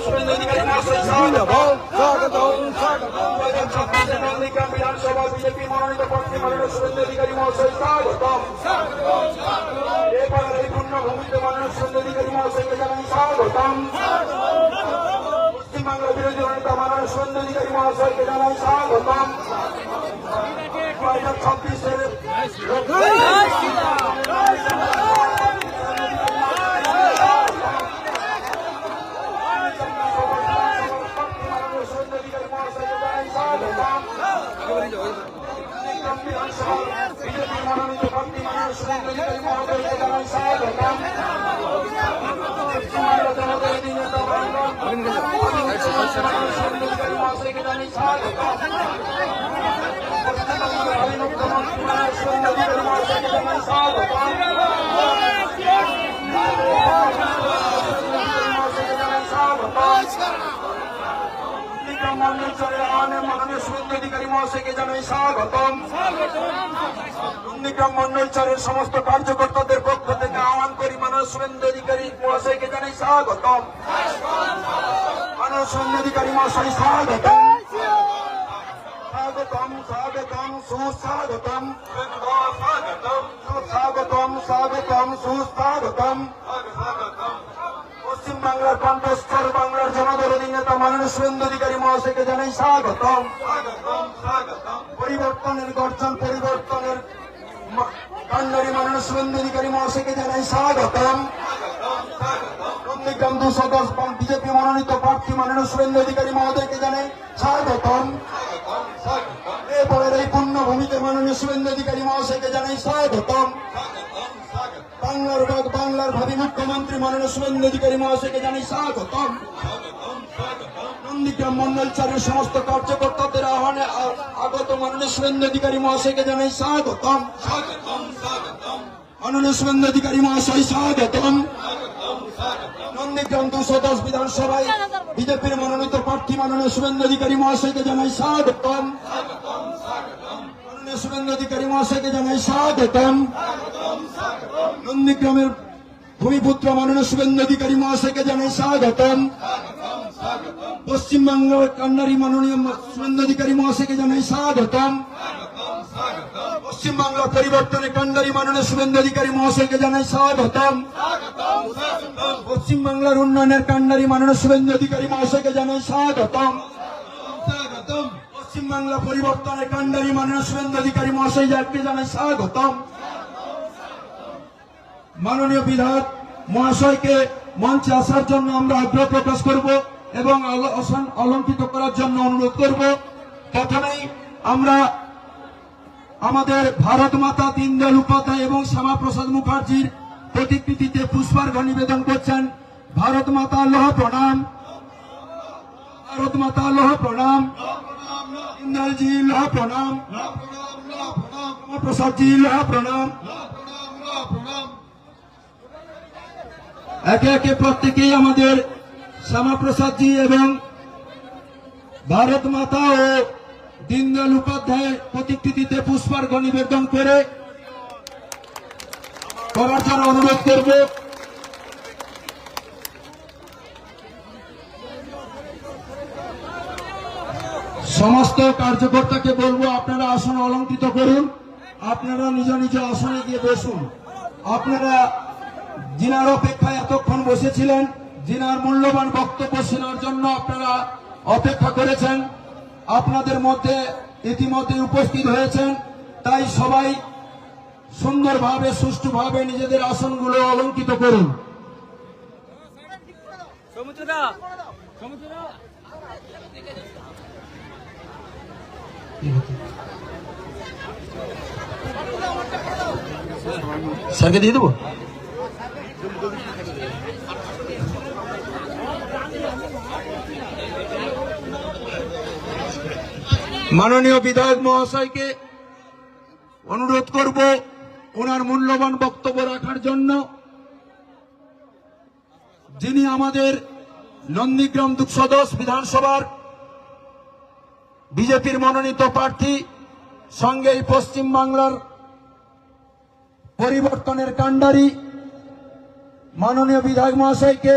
শুভেন্দু অধিকারী মহাশয় স্বাগতম। নন্দীগ্রাম বিধানসভা বিজেপি মনোনীত প্রার্থী মাননীয় শুভেন্দু অধিকারী মহাশয় স্বাগতম। এবার এই পূর্ণভূমিতে মাননীয় শুভেন্দু অধিকারী মহাশয়কে জানাই স্বাগতম। পশ্চিমবাংলা বিরোধী নেতা মাননীয় শুভেন্দু অধিকারী মহাশয়কে জানাই স্বাগতম। 2026-এর বিজেপি মনোনীত প্রার্থী মাননীয় শুভেন্দু অধিকারী মহাশয়কে জানাই স্বাগতম। শুভেন্দু অধিকারী মহাশয়কে জানাই স্বাগতম। মুখ্যমন্ত্রী মাননীয় শুভেন্দু অধিকারী মহাশয়কে জানাই স্বাগতম। মাননীয় শুভেন্দু অধিকারী মহাশয়কে জানাই স্বাগতম। নন্দীগ্রাম মন্ডলচরের সমস্ত কার্যকর্তাদের পক্ষ থেকে আহ্বান করি মাননীয় শুভেন্দু অধিকারী মহাশয়কে জানাই স্বাগতম। মাননীয় শুভেন্দু অধিকারী মহাশয় স্বাগতম। স্বাগতম স্বাগতম সুস্বাগতম স্বাগতম স্বাগতম সুস্বাগতম। পশ্চিমবাংলার কণ্ঠস্বর বাংলার জনদরদী নেতা মাননীয় শুভেন্দু অধিকারী মহাশয়কে জানাই স্বাগতম। পরিবর্তনের গর্জন পরিবর্তনের কান্ডারি মাননীয় শুভেন্দু অধিকারী মহাশয়কে জানাই স্বাগতম। নন্দীগ্রাম 210 বিজেপি মনোনীত প্রার্থী মাননীয় শুভেন্দু অধিকারী মহোদয়কে জানাই স্বাগতম। এরপরের এই পূর্ণভূমিতে মাননীয় শুভেন্দু অধিকারী মহাশয়কে জানাই স্বাগতম। বাংলার ভাবি মুখ্যমন্ত্রী মাননীয় শুভেন্দু অধিকারী মহাশয়কে জানাই স্বাগতম। নন্দীগ্রাম মন্ডলচরের সমস্ত কার্যকর্তাদের আহ্বানে আগত মাননীয় শুভেন্দু অধিকারী মহাশয়কে জানাই স্বাগতম। মাননীয় শুভেন্দু অধিকারী মহাশয় স্বাগতম। নন্দীগ্রাম 210 বিধানসভায় বিজেপির মনোনীত প্রার্থী মাননীয় শুভেন্দু অধিকারী মহাশয়কে জানাই স্বাগতম। মাননীয় শুভেন্দু অধিকারী মহাশয়কে জানাই স্বাগতম। নন্দীগ্রামের ভূমিপুত্র মাননীয় শুভেন্দু অধিকারী মহাশয়কে জানাই স্বাগতম। পশ্চিমবাংলার কান্ডারি মাননীয় শুভেন্দু অধিকারী মহাশয়কে জানাই স্বাগতম। পশ্চিমবাংলা পরিবর্তনের কান্ডারি মাননীয় শুভেন্দু অধিকারী মহাশয়কে জানাই স্বাগতম। পশ্চিমবাংলার উন্নয়নের কান্ডারি মাননীয় শুভেন্দু অধিকারী মহাশয়কে জানাই স্বাগতম। পশ্চিমবাংলা পরিবর্তনের কান্ডারি মাননীয় শুভেন্দু অধিকারী মহাশয়কে জানাই স্বাগতম। মাননীয় বিধায়ক মহাশয়কে মঞ্চে আসার জন্য আমরা আগ্রহ প্রকাশ করব এবং অলঙ্কিত করার জন্য অনুরোধ করব। প্রথমেই আমরা আমাদের ভারত মাতা দীনদয়াল উপাধ্যায় এবং শ্যামাপ্রসাদ মুখার্জির প্রতিকৃতিতে পুষ্পার্ঘ নিবেদন করছেন। ভারত মাতা লহ প্রণাম, ভারত মাতা লহ প্রণাম, দীনদয়ালজি লহ প্রণাম, শ্যামাপ্রসাদজি লহ প্রণাম। একে একে প্রত্যেকেই আমাদের শ্যামাপ্রসাদজি এবং ভারত মাতা ও দীনদয়াল উপাধ্যায়ের প্রতিকৃতিতে পুষ্পার্ঘ নিবেদন করার জন্য অনুরোধ করব। সমস্ত কার্যকর্তাকে বলবো আপনারা আসন অলঙ্কৃত করুন, আপনারা নিজ নিজ আসনে গিয়ে বসুন। আপনারা যিনার অপেক্ষায় এতক্ষণ বসেছিলেন, যিনার মূল্যবান বক্তব্য শোনার জন্য আপনারা অপেক্ষা করেছেন, আপনাদের মধ্যে ইতিমধ্যে উপস্থিত হয়েছেন। তাই সবাই সুন্দরভাবে সুষ্ঠুভাবে নিজেদের আসনগুলো অলঙ্কৃত করুন। স্যারকে দিয়ে দেবো। মাননীয় বিধায়ক মহাশয়কে অনুরোধ করব ওনার মূল্যবান বক্তব্য রাখার জন্য। যিনি আমাদের নন্দীগ্রাম 210 বিধানসভার বিজেপির মনোনীত প্রার্থী, সঙ্গে পশ্চিম বাংলার পরিবর্তনের কাণ্ডারি মাননীয় বিধায়ক মহাশয়কে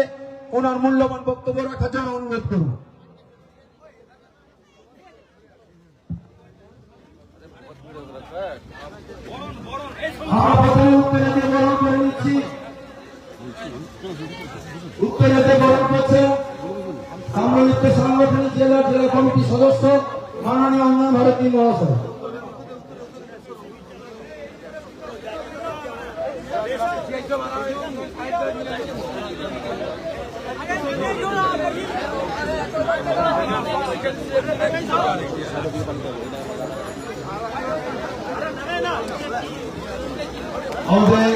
ওনার মূল্যবান বক্তব্য রাখার জন্য অনুরোধ করব। উত্তরেতে বরণ করছেন সম্মিলিত সাংগঠনিক জেলা কমিটির সদস্য মাননীয় অঞ্জন ভারতী মহাশয়। আমাদের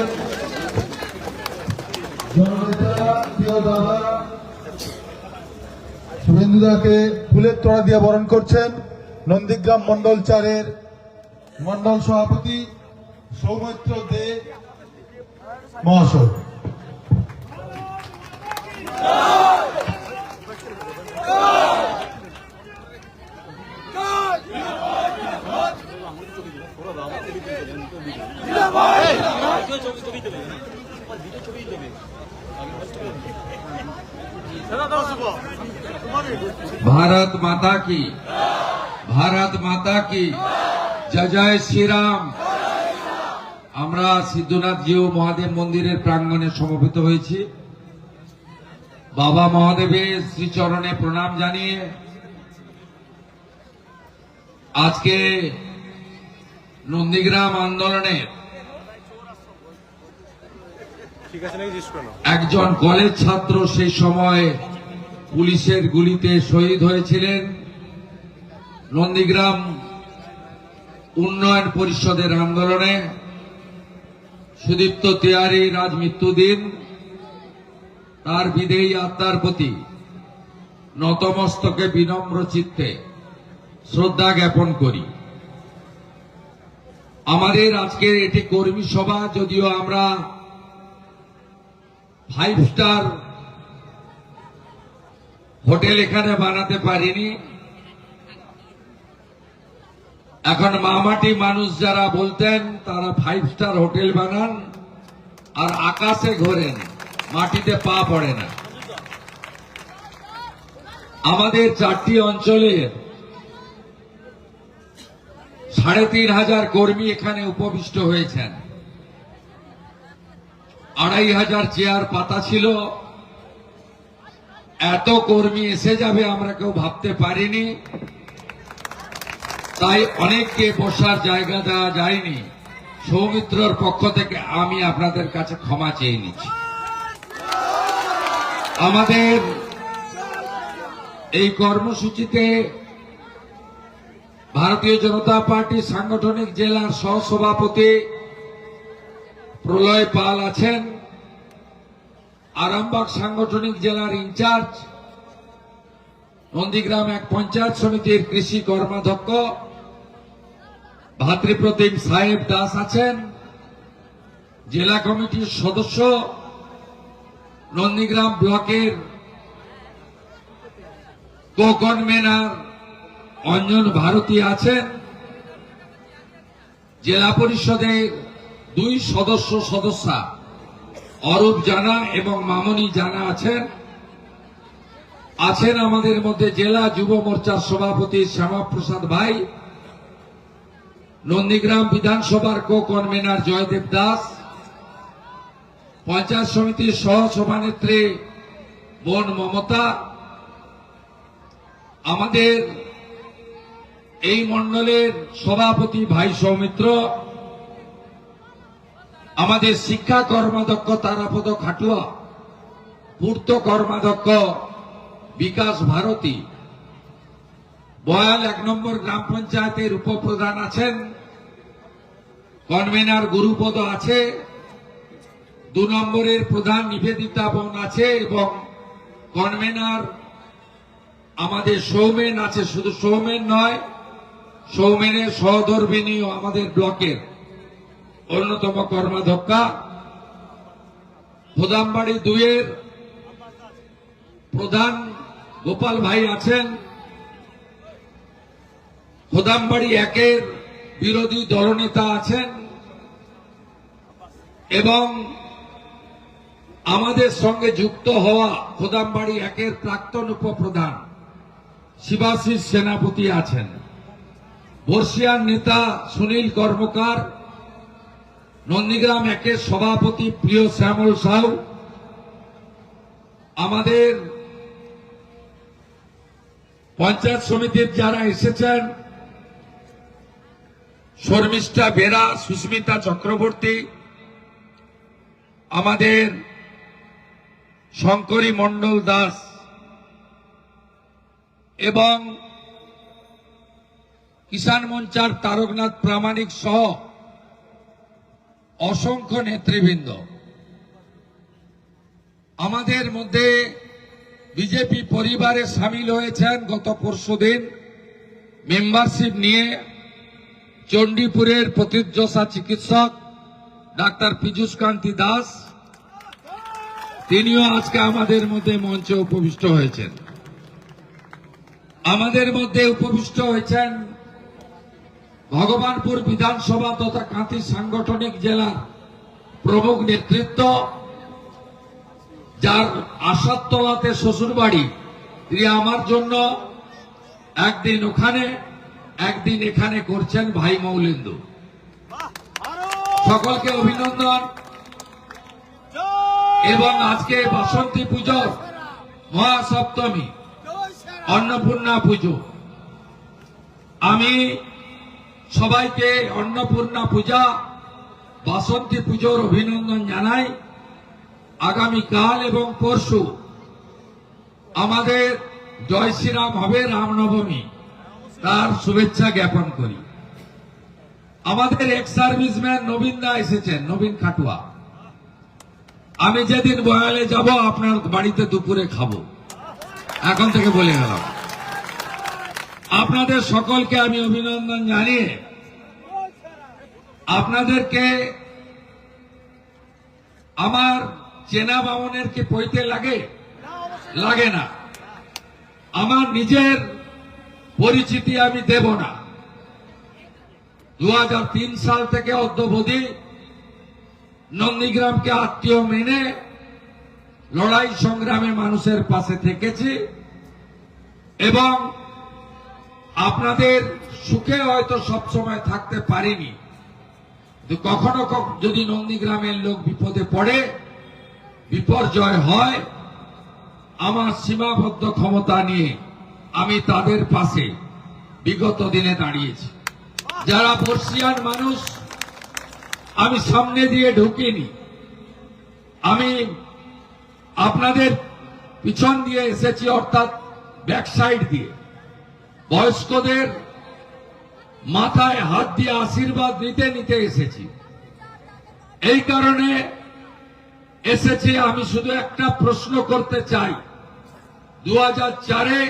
জননেতা প্রিয় দাদা শুভেন্দুদাকে ফুলের তোড়া দিয়ে বরণ করছেন নন্দীগ্রাম মন্ডল 4-এর মন্ডল সভাপতি সৌমিত্র দে মহাশয়। भारत माता की, भारत माता की जय जय श्री राम। আমরা সিদ্ধনাথ জিউ মহাদেব মন্দিরের প্রাঙ্গণে সমবেত হয়েছি। বাবা মহাদেবের শ্রীচরণে প্রণাম জানিয়ে আজকে নন্দীগ্রাম আন্দোলনের একজন কলেজ ছাত্র সেই সময় পুলিশের গুলিতে শহীদ হয়েছিলেন। নন্দীগ্রাম উন্নয়ন পরিষদের আন্দোলনে সুদীপ্ত তিওয়ারির আজ মৃত্যুদিন। তার বিদেয়ী আত্মার প্রতি নতমস্তকে বিনম্র চিত্তে শ্রদ্ধা জ্ঞাপন করি। আমাদের আজকের এটি কর্মী সভা, যদিও আমরা 5 স্টার হোটেল এখানে বানাতে পারিনি। এখন মামাটি মানুষ যারা বলতেন তারা 5 স্টার হোটেল বানান আর আকাশে ঘোরেন, মাটিতে পা পড়ে না। আমাদের 4টি অঞ্চলের 3,500 কর্মী এখানে উপবিষ্ট হয়েছেন। 2,500 চেয়ার পাতা ছিল। এত কর্মী এসে যাবে আমরা কেউ ভাবতে পারিনি, তাই অনেককে বসার জায়গা দেওয়া যায়নি। সৌমিত্রর পক্ষ থেকে আমি আপনাদের কাছে ক্ষমা চেয়ে নিচ্ছি। আমাদের এই কর্মসূচিতে ভারতীয় জনতা পার্টি সাংগঠনিক জেলার সহসভাপতি প্রলয় পাল আছেন, আরামবাগ সাংগঠনিক জেলার ইনচার্জ, নন্দীগ্রাম 1 পঞ্চায়েত সমিতির কৃষি কর্মাধ্যক্ষ ভাতৃপ্রতিম সাহেব দাস আছেন, জেলা কমিটির সদস্য নন্দীগ্রাম ব্লকের কো-কনভেনার অঞ্জন ভারতী আছেন, জেলা পরিষদের 2 সদস্যা অরূপ জানা এবং মামনি জানা আছেন। আমাদের মধ্যে জেলা যুব মোর্চার সভাপতি শ্যামাপ্রসাদ ভাই, নন্দীগ্রাম বিধানসভার কো-কনভেনার জয়দেব দাস, পঞ্চায়েত সমিতির সহ সভানেত্রী বোন মমতা, আমাদের এই মণ্ডলের সভাপতি ভাই সৌমিত্র, আমাদের শিক্ষা কর্মাধ্যক্ষ তারাপদ খাটুয়া, পূর্ত কর্মাধ্যক্ষ বিকাশ ভারতী, বয়াল 1 নম্বর গ্রাম পঞ্চায়েতের উপপ্রধান আছেন, কনভেনার গুরুপদ আছে, 2 নম্বরের প্রধান নিবেদিতা বোন আছে এবং কনভেনার আমাদের সৌমেন আছে। শুধু সৌমেন নয়, সৌমেনের সহধর্মিনীও আমাদের ব্লকের অন্যতম কর্মাধ্যক্ষা। প্রধানবাড়ি 2-এর প্রধান গোপাল ভাই আছেন, প্রধানবাড়ি 1-এর বিরোধী দলনেতা আছেন এবং আমাদের সঙ্গে যুক্ত হওয়া খোদামবাড়ি 1-এর প্রাক্তন উপপ্রধান শিবাশিস সেনাপতি আছেন, বর্ষিয়ার নেতা সুনীল কর্মকার, নন্দীগ্রাম 1-এর সভাপতি প্রিয় শ্যামল সাউ, আমাদের পঞ্চায়েত সমিতির যারা এসেছেন শর্মিষ্ঠা বেরা, সুস্মিতা চক্রবর্তী, আমাদের শঙ্করী মণ্ডল দাস এবং কিষাণ মঞ্চার তারকনাথ প্রামাণিক সহ অসংখ্য নেতৃবৃন্দ। আমাদের মধ্যে বিজেপি পরিবারে সামিল হয়েছেন গত পরশুদিন মেম্বারশিপ নিয়ে চণ্ডীপুরের প্রতিযশা চিকিৎসক ডাক্তার পীযূষ কান্তি দাস, তিনিও আজকে আমাদের মধ্যে মঞ্চে উপবিষ্ট হয়েছেন। আমাদের মধ্যে উপবিষ্ট হয়েছেন ভগবানপুর বিধানসভা তথা কাঁথি সাংগঠনিক জেলার প্রমুখ নেতৃত্ব, যার আশাতলাতে শ্বশুরবাড়ি, তিনি আমার জন্য একদিন ওখানে একদিন এখানে করছেন ভাই মৌলেন্দু। সকলকে অভিনন্দন। এবং আজকে বাসন্তী পুজো, মহাসপ্তমী, অন্নপূর্ণা পুজো, আমি সবাইকে অন্নপূর্ণা পূজা, বাসন্তী পুজোর অভিনন্দন জানাই। আগামীকাল এবং পরশু আমাদের জয় শ্রীরাম হবে, রামনবমী, তার শুভেচ্ছা জ্ঞাপন করি। আমাদের এক্স সার্ভিসম্যান নবীন দা এসেছেন, নবীন খাটুয়া। আমি যেদিন বয়ালে যাব আপনার বাড়িতে দুপুরে খাবো, এখন থেকে বলে গেলাম। আপনাদের সকলকে আমি অভিনন্দন জানিয়ে আপনাদেরকে আমার চেনা বামনের কি পইতে লাগে? লাগে না। আমার নিজের পরিচিতি আমি দেব না। 2003 সাল থেকে অদ্যাবধি নন্দীগ্রামকে আত্মীয় মেনে লড়াই সংগ্রামে মানুষের পাশে থেকেছি এবং আপনাদের সুখে হয়তো সবসময় থাকতে পারিনি, কিন্তু কখনো যদি নন্দীগ্রামের লোক বিপদে পড়ে, বিপর্যয় হয়, আমার সীমাবদ্ধ ক্ষমতা নিয়ে আমি তাদের পাশে বিগত দিনে দাঁড়িয়েছি। যারা বর্ষিয়ান মানুষ, আমি সামনে দিয়ে ঢুকিনি, আমি আপনাদের পিছন দিয়ে এসেছি, অর্থাৎ ব্যাক সাইড দিয়ে। বয়স্কদের মাথায় হাত দিয়ে আশীর্বাদ নিতে নিতে এসেছি। এই কারণে এসেছি, আমি শুধু একটা প্রশ্ন করতে চাই। 2004-এ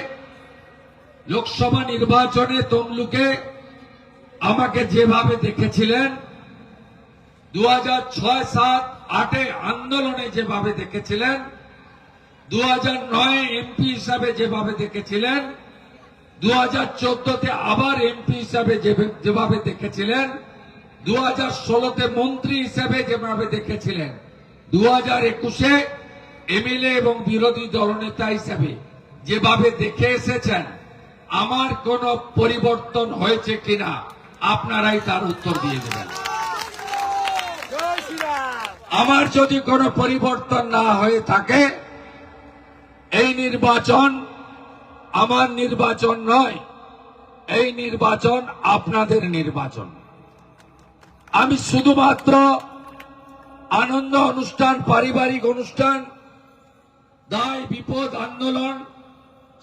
লোকসভা নির্বাচনে তমলুকে আমাকে যেভাবে দেখেছিলেন, 2006, 7, 8-এ আন্দোলনে যেভাবে দেখেছিলেন, 2009-এ এমপি হিসাবে যেভাবে দেখেছিলেন, 2014-তে আবার এমপি হিসাবে যেভাবে দেখেছিলেন, 2016-তে মন্ত্রী হিসাবে যেভাবে দেখেছিলেন, 2021-এ এমএলএ এবং বিরোধী দলনেতা হিসাবে যেভাবে দেখে এসেছেন, আমার কোন পরিবর্তন হয়েছে কিনা আপনারাই তার উত্তর দিয়ে দেবেন। আমার যদি কোনো পরিবর্তন না হয়ে থাকে, এই নির্বাচন আমার নির্বাচন নয়, এই নির্বাচন আপনাদের নির্বাচন। আমি শুধুমাত্র আনন্দ অনুষ্ঠান, পারিবারিক অনুষ্ঠান, দায় বিপদ, আন্দোলন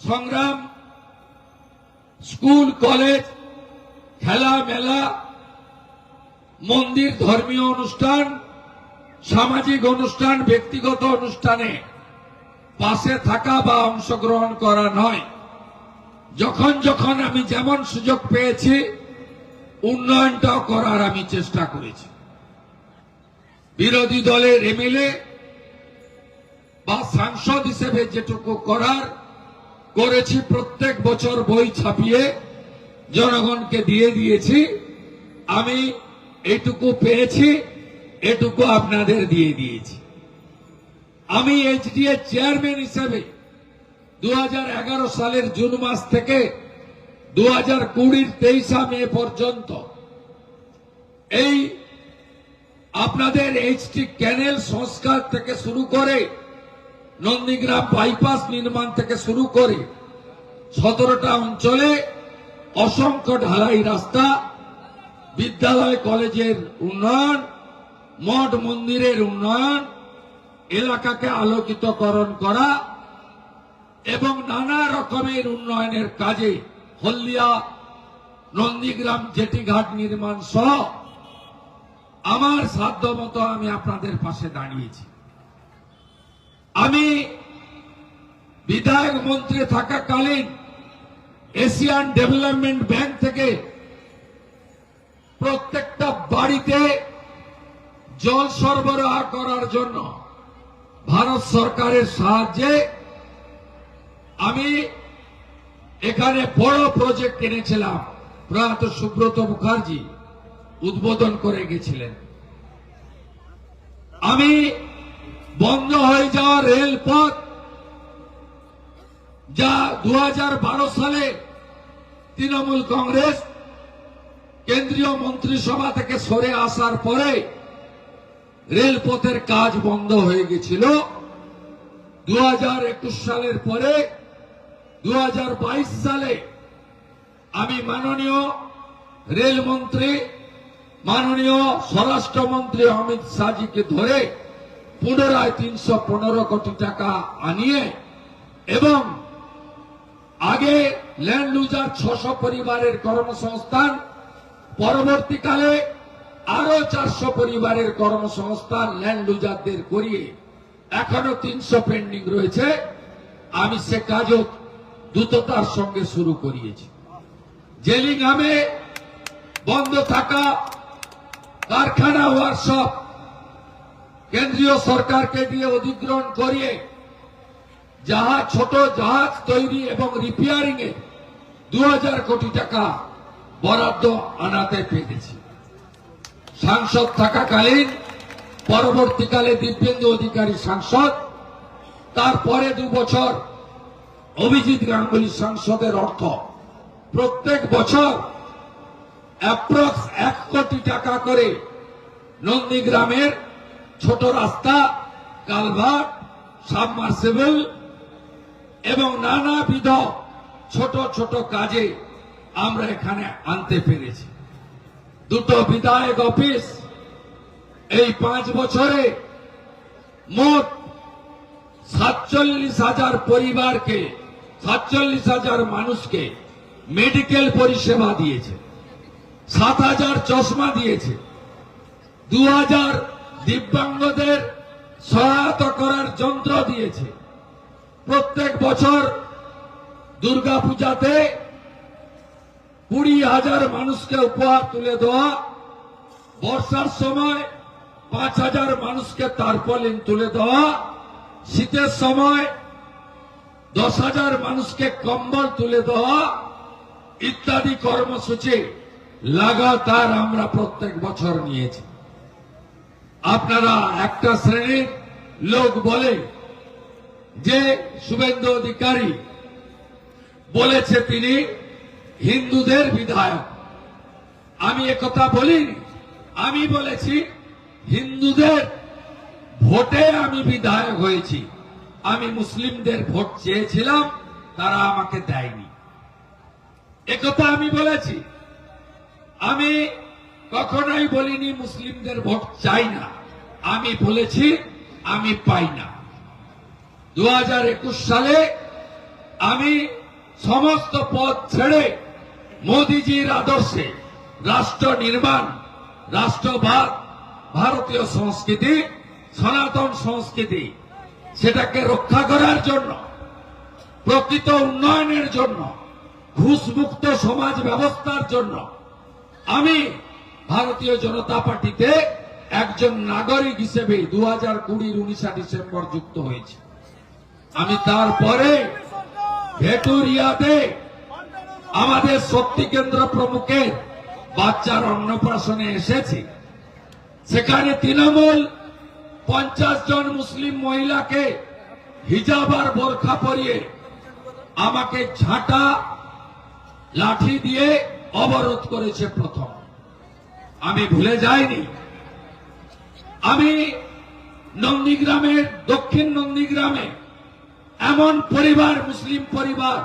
সংগ্রাম, স্কুল কলেজ, খেলা মেলা, মন্দির, ধর্মীয় অনুষ্ঠান, সামাজিক অনুষ্ঠান, ব্যক্তিগত অনুষ্ঠানে পাশে থাকা বা অংশগ্রহণ করা নয়। যখন যখন আমি যেমন সুযোগ পেয়েছি, উন্নয়নটাও করার আমি চেষ্টা করেছি। বিরোধী দলের এমএলএ বা সাংসদ হিসেবে যেটুকু করার করেছি, প্রত্যেক বছর বই ছাপিয়ে জনগণকে দিয়ে দিয়েছি। আমি এটুকু পেয়েছি, এটুকু আপনাদের দিয়ে দিয়েছি। আমি এইচডিএ চেয়ারম্যান হিসেবে 2011 সালের জুন মাস থেকে 2020 23 মে পর্যন্ত এই আপনাদের এইচটি ক্যানেল সংস্কার থেকে শুরু করে নন্দীগ্রাম বাইপাস নির্মাণ থেকে শুরু করে 17টা অঞ্চলে অসংখ্য ঢালাই রাস্তা, বিদ্যালয় কলেজের উন্নয়ন, মঠ মন্দিরের উন্নয়ন, এলাকাকে আলোকিতকরণ করা এবং নানা রকমের উন্নয়নের কাজে হলদিয়া নন্দীগ্রাম জেটিঘাট নির্মাণ সহ আমার সাধ্যমতো আমি আপনাদের পাশে দাঁড়িয়েছি। আমি বিধায়ক মন্ত্রী থাকাকালীন এশিয়ান ডেভেলপমেন্ট ব্যাংক থেকে প্রত্যেকটা বাড়িতে জল সরবরাহ করার জন্য ভারত সরকারের সাহায্যে আমি এখানে বড় প্রজেক্ট এনেছিলাম। প্রয়াত সুব্রত মুখার্জি উদ্বোধন করে গেছিলেন। আমি বন্ধ হয়ে যাওয়া রেলপথ যা 2012 সালে তৃণমূল কংগ্রেস কেন্দ্রীয় মন্ত্রিসভা থেকে সরে আসার পরে রেলপথের কাজ বন্ধ হয়ে গেছিল। 2021 সালের পরে 2022 সালে আমি মাননীয় রেলমন্ত্রী, মাননীয় স্বরাষ্ট্রমন্ত্রী অমিত শাহজিকে ধরে পুনরায় 315 কোটি টাকা আনিয়ে এবং আগে ল্যান্ড লুজার 600 পরিবারের কর্মসংস্থান, পরবর্তীকালে আরো 400 পরিবারের কর্মসংস্থান ল্যান্ড লুজারদের করিয়ে এখনো 300 পেন্ডিং রয়েছে। আমি সে কাজও দ্রুততার সঙ্গে শুরু করিয়েছি। জেলিংহামে বন্ধ থাকা কারখানা ওয়ার্কশপ কেন্দ্রীয় সরকারকে দিয়ে অধিগ্রহণ করিয়ে ছোট জাহাজ তৈরি এবং রিপেয়ারিং এ 2000 কোটি টাকা বরাদ্দ আনাতে পেরেছি। সাংসদ থাকাকালীন, পরবর্তীকালে দিব্যেন্দু অধিকারী সাংসদ, তারপরে 2 বছর অভিজিৎ গাঙ্গুলি সাংসদের অর্থ প্রত্যেক বছর অ্যাপ্রক্স 1 কোটি টাকা করে নন্দীগ্রামের ছোট রাস্তা, কালভার্ট, সাবমার্সিবল এবং নানাবিধ ছোট ছোট কাজে আমরা এখানে আনতে পেরেছি। 2টো বিধায়ক অফিস এই 5 বছরে মোট 47,000 পরিবারকে, 47,000 মানুষকে মেডিকেল পরিষেবা দিয়েছে, 7,000 চশমা দিয়েছে, 2,000 দিব্যাঙ্গদের সহায়তা করার যন্ত্র দিয়েছে। প্রত্যেক বছর দুর্গাপূজাতে 20,000 মানুষকে উপহার তুলে দেওয়া, বর্ষার সময় 5,000 মানুষকে তারপলিন তুলে দেওয়া, শীতের সময় 10,000 মানুষকে কম্বল তুলে দেওয়া ইত্যাদি কর্মসূচি লাগাতার আমরা প্রত্যেক বছর নিয়েছি। আপনারা একটা শ্রেণীর লোক বলে যে শুভেন্দু অধিকারী বলেছে তিনি হিন্দুদের বিধায়ক। আমি একথা বলিনি। আমি বলেছি হিন্দুদের ভোটে আমি বিধায়ক হয়েছি। আমি মুসলিমদের ভোট চেয়েছিলাম, তারা আমাকে দেয়নি। একথা আমি বলেছি। আমি কখনোই বলিনি মুসলিমদের ভোট চাই না। আমি বলেছি আমি পাই না। 2021 সালে আমি সমস্ত পদ ছেড়ে মোদিজির আদর্শে রাষ্ট্র নির্মাণ, রাষ্ট্রবাদ, ভারতীয় সংস্কৃতি, সনাতন সংস্কৃতি সেটাকে রক্ষা করার জন্য, প্রকৃত উন্নয়নের জন্য, ঘুষমুক্ত সমাজ ব্যবস্থার জন্য আমি ভারতীয় জনতা পার্টিতে একজন নাগরিক হিসেবে 2020 19 ডিসেম্বর যুক্ত হয়েছি। আমি তারপরে ভেটুরিয়াতে আমাদের শক্তি কেন্দ্র প্রমুখের বাচ্চার অন্নপ্রাশনে এসেছি। সেখানে তৃণমূল 50 জন মুসলিম মহিলাকে হিজাব আর বোরখা পরিয়ে আমাকে ঝাঁটা লাঠি দিয়ে অবরোধ করেছে প্রথম। আমি ভুলে যাইনি। আমি নন্দীগ্রামের, দক্ষিণ নন্দীগ্রামে এমন পরিবার, মুসলিম পরিবার,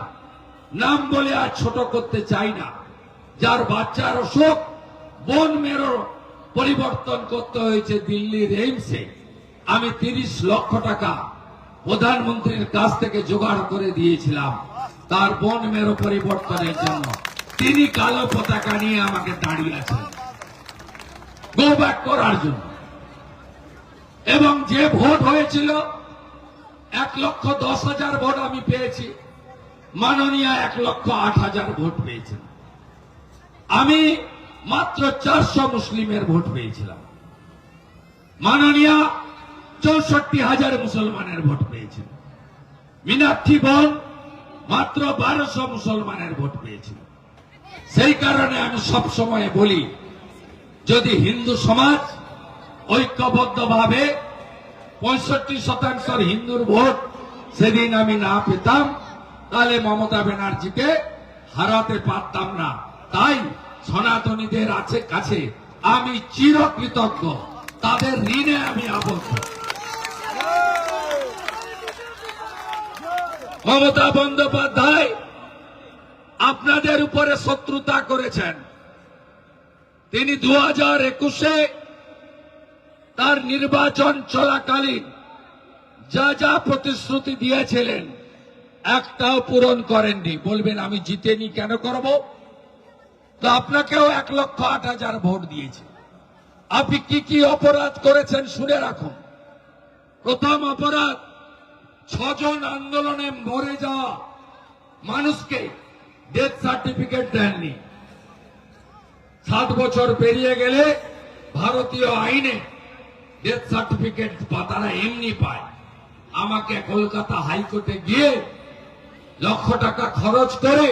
নাম বলে আর ছোট করতে চাই না, যার বাচ্চার অসুখ, বোন মেরো পরিবর্তন করতে হয়েছে দিল্লির এইমসে। আমি 30 লক্ষ টাকা প্রধানমন্ত্রীর কাছ থেকে জোগাড় করে দিয়েছিলাম তার বোন মেরো পরিবর্তনের জন্য। তিনি কালো পতাকা নিয়ে আমাকে দাঁড়িয়ে আছেন গো ব্যাক করার জন্য। এবং যে ভোট হয়েছিল 1,10,000 ভোট আমি পেয়েছি, মাননীয় 1,08,000 ভোট পেয়েছেন। আমি মাত্র 400 মুসলিমের ভোট পেয়েছিলাম, মাননীয় 64,000 মুসলমানের ভোট পেয়েছিল। মীনাক্ষী বোন মাত্র 1200 মুসলমানের ভোট পেয়েছিল। সেই কারণে আমি সব সময় বলি, যদি হিন্দু সমাজ ঐক্যবদ্ধভাবে 65% হিন্দুর ভোট সেদিন আমি না পেতাম, তাহলে মমতা ব্যানার্জিকে হারাতে পারতাম না। তাই সনাতনীদের কাছে আমি চিরকৃতজ্ঞ, তাদের ঋণে আমি আবদ্ধ। মমতা বন্দ্যোপাধ্যায় আপনাদের উপরে শত্রুতা করেছেন। তিনি 2021-এ তার নির্বাচন চলাকালীন যা যা প্রতিশ্রুতি দিয়েছিলেন একটাও পূরণ করেননি। বলবেন আমি জিতেনি, কেন করব? তো আপনাকেও 1,08,000 ভোট দিয়েছে। আপনি কি কি অপরাধ করেছেন শুনে রাখুন। প্রথম অপরাধ, 6 জন আন্দোলনে মরে যাওয়া মানুষকে ডেথ সার্টিফিকেট দেননি। 7 বছর পেরিয়ে গেলে ভারতীয় আইনে ডেথ সার্টিফিকেট তারা এমনি পায়। আমাকে কলকাতা হাইকোর্টে গিয়ে লক্ষ টাকা খরচ করে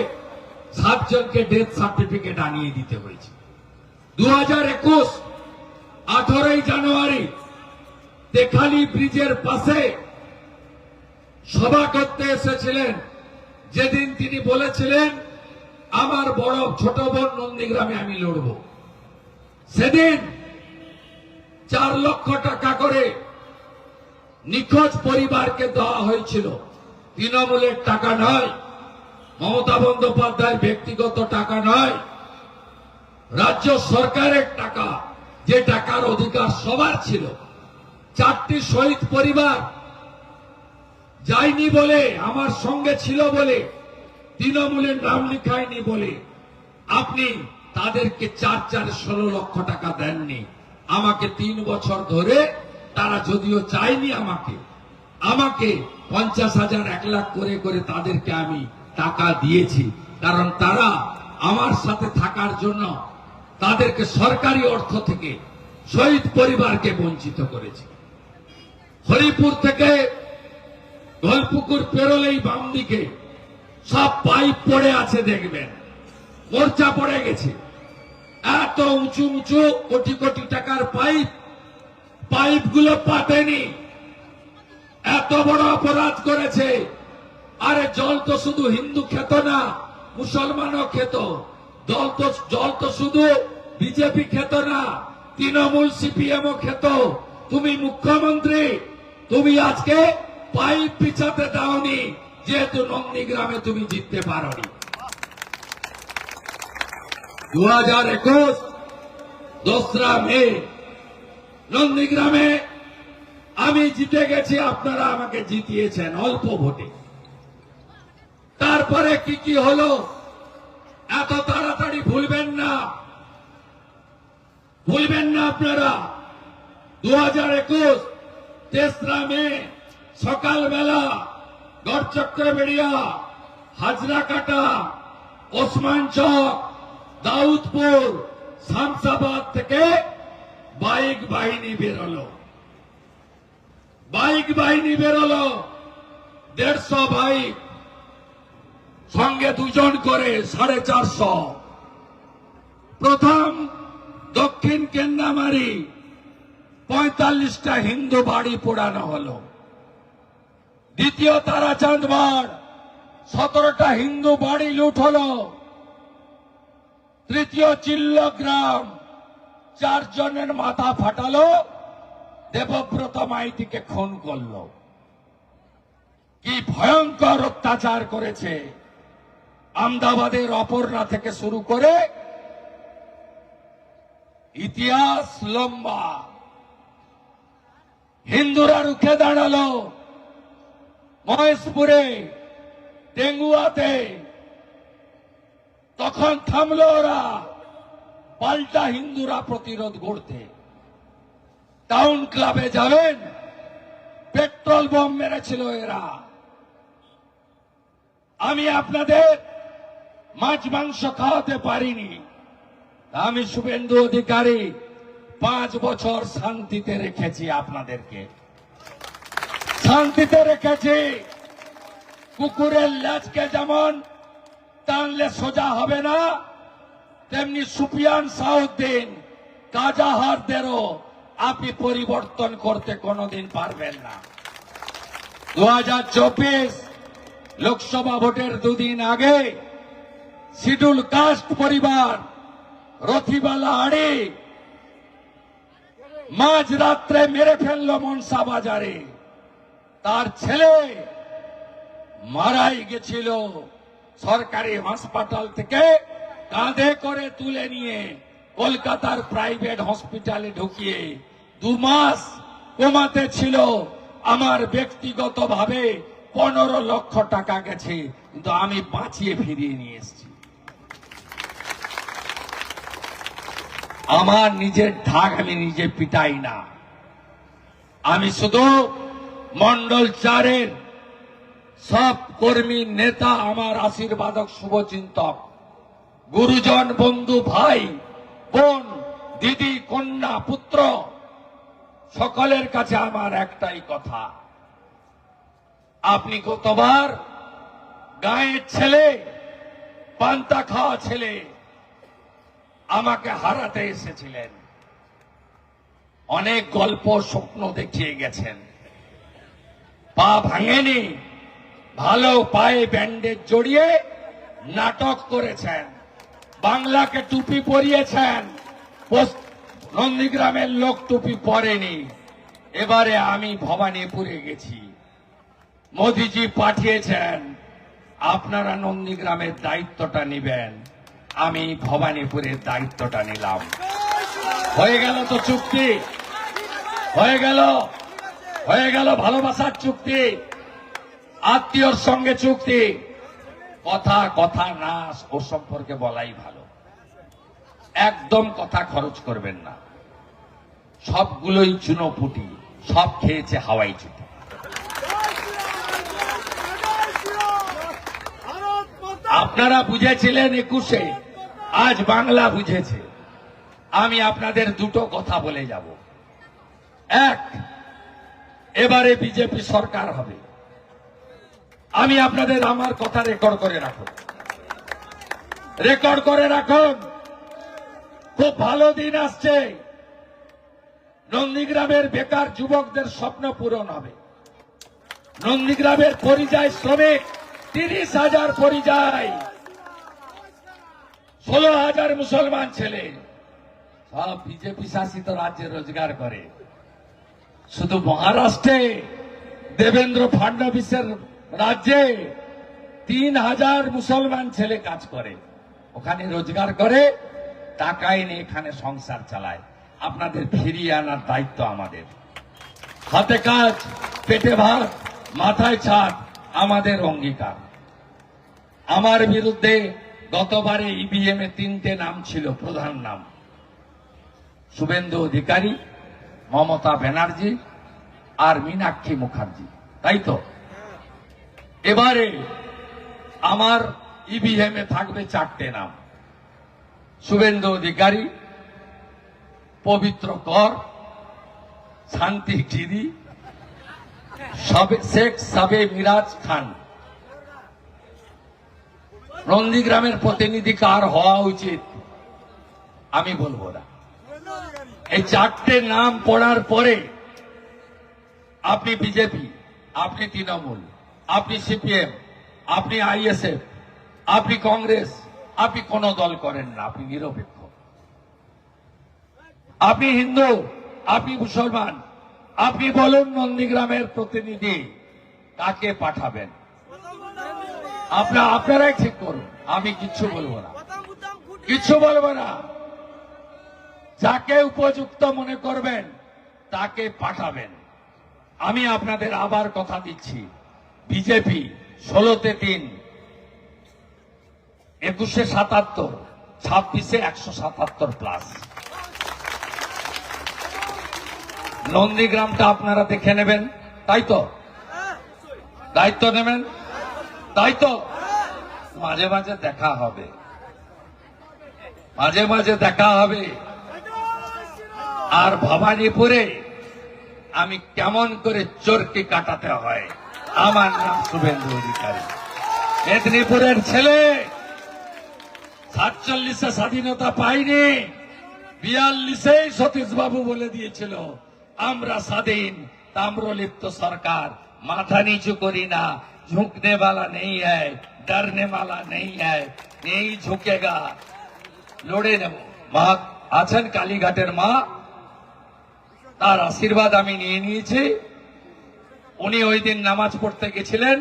7 জনকে ডেথ সার্টিফিকেট আনিয়ে দিতে হয়েছে। 2021 18ই জানুয়ারি তেখালি ব্রিজের পাশে সভা করতে এসেছিলেন, যেদিন তিনি বলেছিলেন আমার বড় ছোট বোন নন্দীগ্রামে আমি লড়ব। সেদিন 4 লক্ষ টাকা করে নিখোঁজ পরিবারকে দেওয়া হয়েছিল। তৃণমূলের টাকা নয়, মমতা বন্দ্যোপাধ্যায়ের ব্যক্তিগত টাকা নয়, রাজ্য সরকারের টাকা, যে টাকার অধিকার সবার ছিল। 4টি শহীদ পরিবার যায়নি বলে, আমার সঙ্গে ছিল বলে, তৃণমূলের নাম লিখায়নি বলে আপনি তাদেরকে 4-16 লক্ষ টাকা দেননি। আমাকে 3 বছর ধরে তারা যদিও চায়নি আমাকে 50,000 1 লাখ করে করে তাদেরকে আমি টাকা দিয়েছি। কারণ তারা আমার সাথে থাকার জন্য তাদেরকে সরকারি অর্থ থেকে শহীদ পরিবারকে বঞ্চিত করেছে। হরিপুর থেকে গোলপুকুর পেরোলেই বাম দিকে সব পাইপ পড়ে আছে, দেখবেন মোর্চা পড়ে গেছে। এত উঁচু উঁচু কোটি কোটি টাকার পাইপগুলো পাতেনি। এত বড় অপরাধ করেছে। আরে জল তো শুধু হিন্দু খেত না, মুসলমানও খেত। জল তো শুধু বিজেপি খেত না, তৃণমূল সিপিএমও খেত। তুমি মুখ্যমন্ত্রী, তুমি আজকে পাইপ পিছাতে দাওনি, যেহেতু নন্দীগ্রামে তুমি জিততে পারোনি। 2021 2রা মে নন্দীগ্রামে আমি জিতে গেছি, আপনারা আমাকে জিতিয়েছেন অল্প ভোটে। তারপরে কি কি হলো এত তাড়াতাড়ি ভুলবেন না আপনারা। 2021 3রা মে সকালবেলা গড়চক্রবেড়িয়া, হাজরাকাটা, ওসমান চক, দাউদপুর, শামসাবাদ থেকে বাইক বাহিনী বেরোলো। 150 বাইক, সঙ্গে 2 জন করে 450। প্রথম দক্ষিণ কেন্দামারি 45টা হিন্দু বাড়ি পোড়ানো হলো। দ্বিতীয় তারাচাঁদ বাড় 17টা হিন্দু বাড়ি লুট হলো। তৃতীয় চিল্লগ্রাম 4 জনের মাথা ফাটালো, দেবব্রত মাইতিকে খুন করলো। কি ভয়ঙ্কর অত্যাচার করেছে। আমদাবাদের অপর্ণা থেকে শুরু করে ইতিহাস লম্বা। হিন্দুরা রুখে দাঁড়ালো। মহেশপুরে, টেঙ্গুয়াতে তখন থামলো ওরা, পাল্টা হিন্দুরা প্রতিরোধ গড়তে। টাউন ক্লাবে যাবেন, পেট্রোল বোম মেরেছিল এরা। আমি আপনাদের মাছ মাংস খাওয়াতে পারিনি। আমি শুভেন্দু অধিকারী 5 বছর শান্তিতে রেখেছি, আপনাদেরকে শান্তিতে রেখেছি। কুকুরের লেজকে যেমন টানলে সোজা হবে না, তেমনি সুফিয়ান সাউদ্দিন কাজাহারদেরও আপনি পরিবর্তন করতে কোনোদিন পারবেন না। 2024 লোকসভা ভোটের 2 দিন আগে শিডিউল কাস্ট পরিবার রথিবালা আড়ে মাঝ রাত্রে মেরে ফেলল মনসা বাজারে। তার ছেলে মারাই গেছিল। সরকারি হাসপাতাল থেকে কাঁধে করে তুলে নিয়ে কলকাতার প্রাইভেট হসপিটালে ঢুকিয়ে 2 মাস কোমাতে ছিল। আমার ব্যক্তিগতভাবে 15 লক্ষ টাকা গেছে, কিন্তু আমি বাঁচিয়ে ফিরিয়ে নিয়ে এসেছি। আমার নিজের ঢাক আমি নিজে পিটাই না। আমি শুধু মন্ডল 4-এর সব কর্মী, নেতা, আমার আশীর্বাদক, শুভচিন্তক, গুরুজন, বন্ধু, ভাই, বোন, দিদি, কন্যা, পুত্র, সকলের কাছে আমার একটাই কথা। আপনি কতবার গায়ের ছেলে, পান্তা খাওয়া ছেলে আমাকে হারাতে এসেছিলেন। অনেক গল্প স্বপ্ন দেখিয়ে গেছেন। পা ভাঙেনি, ভালো পায়ে ব্যান্ডেজ জড়িয়ে নাটক করেছেন। বাংলাকে টুপি পরিয়েছেন, নন্দীগ্রামের লোক টুপি পরেনি। এবারে আমি ভবানীপুরে গেছি, মোদিজি পাঠিয়েছেন, আপনারা নন্দীগ্রামের দায়িত্বটা নেবেন। আমি ভবানীপুরের দায়িত্বটা নিলাম। হয়ে গেল তো চুক্তি, হয়ে গেল ভালোবাসার চুক্তি, আত্মীয়র সঙ্গে চুক্তি। কথা না ও সম্পর্কে বলাই ভালো। একদম কথা খরচ করবেন না। সবগুলোই চুনোপুটি, সব খেয়েছে হাওয়াই চুটি। আপনারা বুঝেছিলেন 21-এ, আজ বাংলা বুঝেছে। আমি আপনাদের 2টো কথা বলে যাব। 1, এবারে বিজেপি সরকার হবে। আমি আপনাদের আমার কথা রেকর্ড করে রাখুন। খুব ভালো দিন আসছে। নন্দীগ্রামের বেকার যুবকদের স্বপ্ন পূরণ হবে। নন্দীগ্রামের পরিযায়ী শ্রমিক 30,000 পরিযায়ী, 16,000 মুসলমান ছেলে, সব বিজেপি শাসিত রাজ্যে রোজগার করে। শুধু মহারাষ্ট্রে দেবেন্দ্র ফাডনবিসের রাজ্যে 3,000 মুসলমান ছেলে কাজ করে, ওখানে রোজগার করে, টাকা এনে এখানে সংসার চালায়। আপনাদের ফিরিয়ে আনার দায়িত্ব আমাদের। হাতে কাজ, পেটে ভাত, মাথায় ছাদ, আমাদের অঙ্গীকার। আমার বিরুদ্ধে গতবারে ইভিএম এ 3টে নাম ছিল, প্রধান নাম শুভেন্দু অধিকারী, মমতা ব্যানার্জি আর মীনাক্ষী মুখার্জি, তাই তো? এবারে আমার ইভিএম এ থাকবে 4টে নাম, শুভেন্দু অধিকারী, পবিত্র কর, শান্তি গিরি, শেখ সাবে মিরাজ খান। নন্দীগ্রামের প্রতিনিধি কার হওয়া উচিত আমি বলবো না। এই চারটে নাম পড়ার পরে আপনি বিজেপি, আপনি তৃণমূল, আপনি সিপিএম, আপনি আইএসএফ, আপনি কংগ্রেস, আপনি কোন দল করেন না, আপনি নিরপেক্ষ। আপনি হিন্দু, আপনি মুসলমান, আপনি বলুন নন্দীগ্রামের প্রতিনিধি কাকে পাঠাবেন, আপনারাই ঠিক করুন। আমি কিচ্ছু বলবো না, কিচ্ছু বলবো না। যাকে উপযুক্ত মনে করবেন তাকে পাঠাবেন। আমি আপনাদের আবার কথা দিচ্ছি, বিজেপি 16তে 3, 21-এ 77, 26-এ 177 প্লাস। নন্দীগ্রামটা আপনারা দেখে নেবেন, তাই তো? দায়িত্ব নেবেন, তাই তো? মাঝে মাঝে দেখা হবে, মাঝে মাঝে দেখা হবে। আর ভবানীপুরে আমি কেমন করে চোরকে কাটাতে হয়, আমার নাম শুভেন্দু অধিকারী। মেদিনীপুরের ছেলে, 47-এ স্বাধীনতা পাইনি, 42-এই সতীশ বাবু বলে দিয়েছিল আমরা স্বাধীন, তাম্রলিপ্ত সরকার, মাথা নিচু করি না, ঝুঁকনে वाला नहीं है, डरने वाला नहीं है, नहीं झुकेगा, লড়ে নেব। মা আছেন কালীঘাটের মা, তার আশীর্বাদ আমি নিয়ে নিয়েছি। উনি ওই দিন নামাজ পড়তে গেছিলেন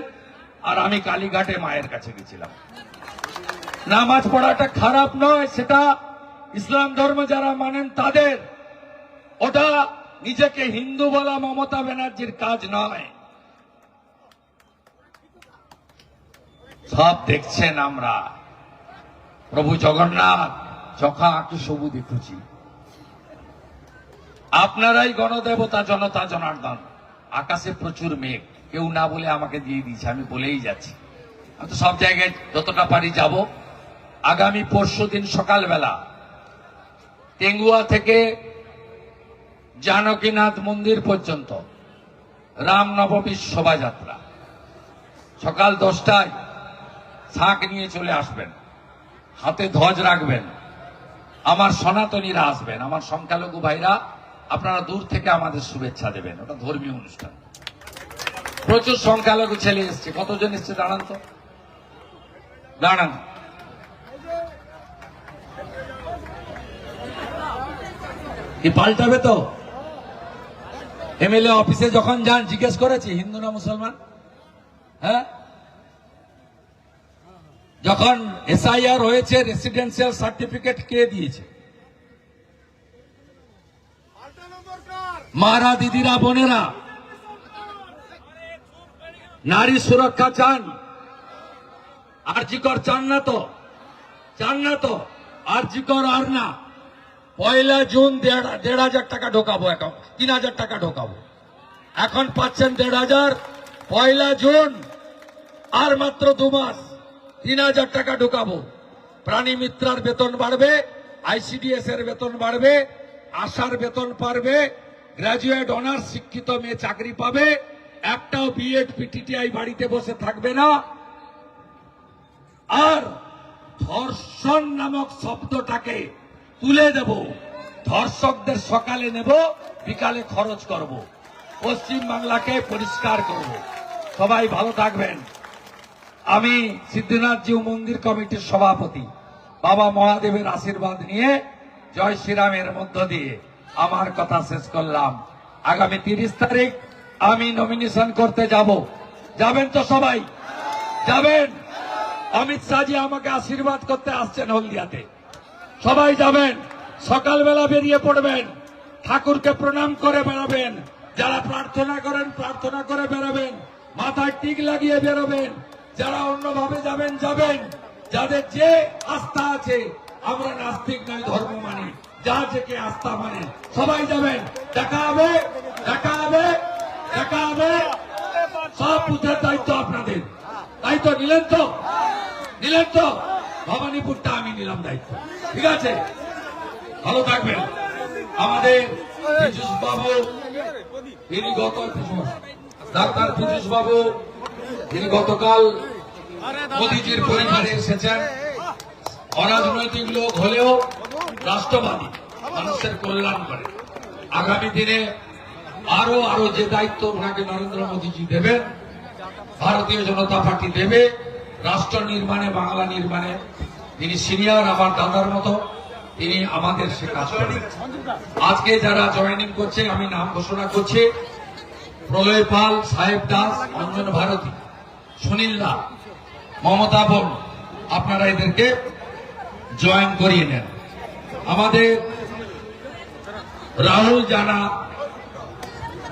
আর আমি কালীঘাটে মায়ের কাছে গেছিলাম। নামাজ পড়াটা খারাপ নয়, সেটা ইসলাম ধর্ম যারা মানেন তাদের, ওটা নিজেকে হিন্দু বলা মমতা ব্যানার্জির কাজ নয়। সব দেখছেন আমরা, প্রভু জগন্নাথ চোখা আঁকি সবু দেখুছি। আপনারাই গণদেবতা, জনতা জনার্দন। আকাশে প্রচুর মেঘ, কেউ না বলে আমাকে দিয়ে দিয়েছে, আমি বলেই যাচ্ছি। আমি তো সব জায়গায় যতটা পারি যাব। আগামী পরশুদিন সকালবেলা টেঙ্গুয়া থেকে জানকীনাথ মন্দির পর্যন্ত রামনবমীর শোভাযাত্রা, সকাল 10টায় ছাঁক নিয়ে চলে আসবেন, হাতে ধ্বজ রাখবেন। আমার সনাতনীরা আসবেন, আমার সংখ্যালঘু ভাইরা, আপনারা দূর থেকে আমাদের শুভেচ্ছা দেবেন। ওটা ধর্মীয় অনুষ্ঠান, প্রচুর সংখ্যালঘু ছেলে এসছে। কতজন এসছে দাঁড়ান তো, দাঁড়ান। কি পাল্টাবে তো? এমএলএ অফিসে যখন যান জিজ্ঞেস করেছি হিন্দু না মুসলমান? হ্যাঁ, যখন এসআইআর হয়েছে রেসিডেন্সিয়াল সার্টিফিকেট কে দিয়েছে? মারা দিদিরা, বোনেরা, নারী সুরক্ষা চান? আরজিকর চান না তো? চান না তো? আরজিকর আর না, 1 জুন 1,500 টাকা ঢোকাবো, অ্যাকাউন্ট 3,000 টাকা ঢোকাবো। এখন পাচ্ছেন 1,500, 1 জুন আর মাত্র 2 মাস 3,000 টাকা ঢোকাবো। প্রাণী মিত্রার বেতন বাড়বে, আইসিডিএস এর বেতন বাড়বে, আশার বেতন বাড়বে, গ্রাজুয়েট অনার্স শিক্ষিত মেয়ে চাকরি পাবে, একটাও বিএড পিটিটিআই বাড়িতে বসে থাকবে না। আর ধর্ষণ নামক শব্দটাকে তুলে দেব, ধর্ষকদের সকালে নেব, বিকালে খরচ করব, পশ্চিম বাংলাকে পরিষ্কার করব। সবাই ভালো থাকবেন। আমি সিদ্ধিনাথ জিউ মন্দির কমিটির সভাপতি, বাবা মহাদেবের আশীর্বাদ নিয়ে জয় শ্রীরামের মধ্য দিয়ে আমার কথা শেষ করলাম। আগামী 30 তারিখ আমি নমিনেশন করতে যাব। যাবেন তো সবাই? যাবেন? অমিত শাহজি আমাকে আশীর্বাদ করতে আসছেন হলদিয়াতে, সবাই যাবেন। সকালবেলা বেরিয়ে পড়বেন, ঠাকুরকে প্রণাম করে বেরোবেন। যারা প্রার্থনা করেন প্রার্থনা করে বেরোবেন, মাথায় টিক লাগিয়ে বেরোবেন। যারা অন্যভাবে যাবেন যাবেন, যাদের যে আস্থা আছে, আমরা নাস্তিক নয়, ধর্ম মানি, যা যেকে আস্থা মানে, সবাই যাবেন। দেখা হবে, দেখা হবে, দেখা হবে। সব বুথের দায়িত্ব আপনাদের, দায়িত্ব নিলেন তো? নিলেন তো? ভবানীপুরটা আমি নিলাম দায়িত্ব, ঠিক আছে? ভালো থাকবেন। আমাদের পীযূষ বাবু, তিনি ডাক্তার পীযূষ বাবু, তিনি গতকাল মোদীজির পরিবারে এসেছেন। অরাজনৈতিক লোক হলেও রাষ্ট্রবাদী, মানুষের কল্যাণ করে। আগামী দিনে আরো আরো যে দায়িত্ব ওনাকে নরেন্দ্র মোদীজি দেবেন, ভারতীয় জনতা পার্টি দেবে, রাষ্ট্র নির্মাণে, বাংলা নির্মাণে তিনি সিনিয়র, আমার দাদার মতো, তিনি আমাদের সে কাজ করবেন। আজকে যারা জয়েনিং করছে আমি নাম ঘোষণা করছি: প্রলয় পাল, সাহেব দাস, অঞ্জন ভারতী, সুনীল দা, মমতা বোন, আপনারা এদেরকে জয়েন করিয়ে নেন। আমাদের রাহুল জানা,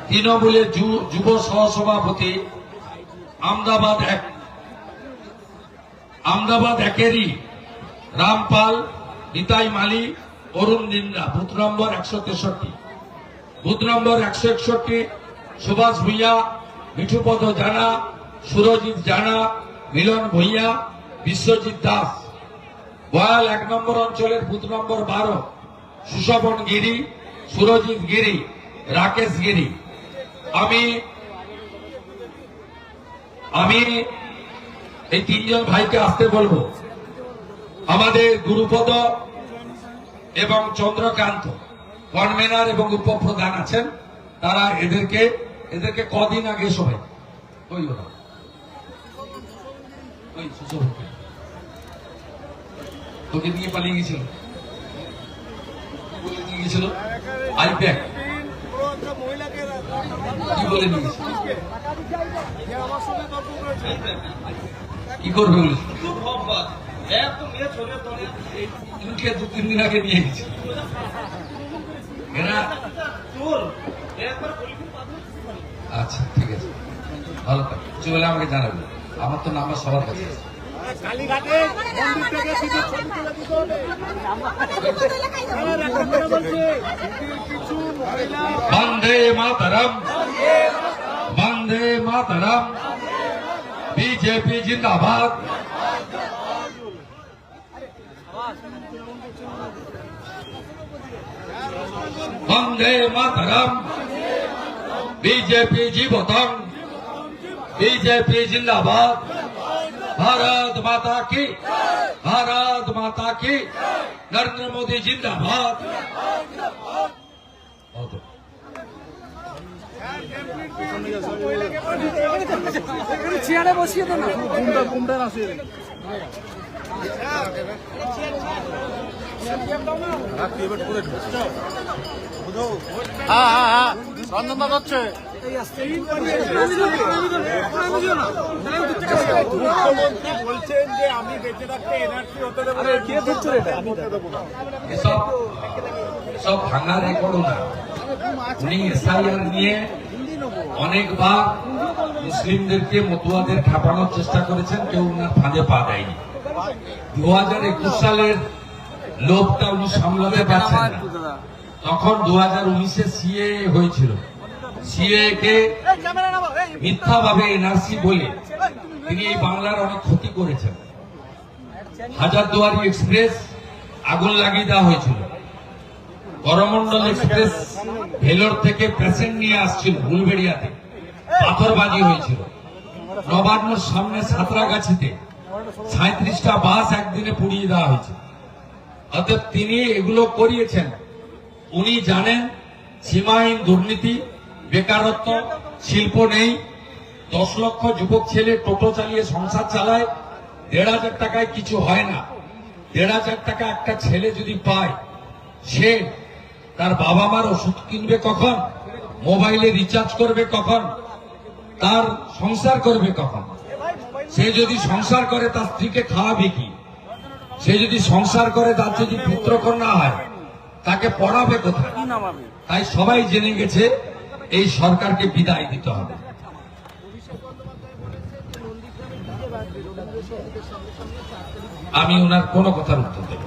তৃণমূলের যুব সহসভাপতি, আমদাবাদ একেরই Rampal, Nitai Mali, Arun Dinda, booth number 163, booth number 161, Subhash Bhuiya, Mithupada Jana, Surajit জানা, মিলন ভুইয়া, বিশ্বজিৎ দাস। বয়াল 1 নম্বর অঞ্চলের বুথ নম্বর 12, সুশোভন গিরি, সুরজিৎ গিরি, রাকেশ গিরি। আমি এই 3 জন ভাইকে আসতে বলবো। আমাদের গুরুপদ এবং চন্দ্রকান্ত কনভেনার এবং উপপ্রধান আছেন, তারা এদেরকে কদিন আগে সবাই তোকে নিয়ে পালিয়ে গেছিল আইপ্যাক কি বলে নিয়ে গেছিল, কি করবে বলে 2-3 দিন আগে নিয়ে গেছে। আচ্ছা ঠিক আছে, ভালো থাকবে, কিছু বলে আমাকে জানাবে, আমার তো নাম্বার সবার কাছে আছে। বন্দে মাতরম, বন্দে মাতরম, বিজেপি জিন্দাবাদ। বন্দে মাতরম, বিজেপি জীবতম, বিজেপি জিন্দাবাদ। भारत माता की, भारत माता की, नरेंद्र मोदी जिंदाबाद। চেয়ারে বসিয়ে দেন না, কুমড়া আছে। রঞ্জনদা যাচ্ছে। মুখ্যমন্ত্রী বলছেন যে আমি বেঁচে থাকতে এনআরসি হতে দেবো না। কে দিচ্ছে এটা? আমি হতে দেবো না। সব ভাঙা রেকর্ড না। উনি এসআইআর নিয়ে অনেকবার মুসলিমদেরকে, মতুয়াদের ঠাপানোর চেষ্টা করেছেন, কেউ উনার ফাঁদে পা দেয়নি। 2021 সালের লোভটা উনি সামলাতে পারছেন না। তখন 2019-এ সিএ হয়েছিল, সিএ কে মিথ্যাভাবে এনআরসি বলে তিনি এই বাংলার অনেক ক্ষতি করেছেন। হাজারদুয়ারি এক্সপ্রেস আগুন লাগিয়ে দেওয়া হয়েছিল, করমন্ডল এক্সপ্রেস ভেলোর থেকে পেশেন্ট নিয়ে আসছিল উলবেড়িয়াতে, পাথরবাজি হয়েছিল। নবান্নর সামনে সাঁতরাগাছিতে 37টা বাস একদিনে পুড়িয়ে দেওয়া হয়েছে। অতএব তিনি এগুলো করিয়েছেন। উনি জানেন সীমাহীন দুর্নীতি, বেকারত্ব, শিল্প নেই। 10 লক্ষ যুবক ছেলে টোটো চালিয়ে সংসার চালায়, 1,500 টাকায় কিছু হয় না। 1,500 টাকা একটা ছেলে যদি পায়, সে তার বাবা মার ওষুধ কিনবে কখন, মোবাইলে রিচার্জ করবে কখন, তার সংসার করবে কখন? সে যদি সংসার করে তার স্ত্রীকে খাওয়াবে কি? সে যদি সংসার করে তার যদি পুত্রকন্যা হয়, তাকে পড়াবে কোথায়? তাই সবাই জেনে গেছে এই সরকারকে বিদায় দিতে হবে। আমি ওনার কোন কথার উত্তর দেব।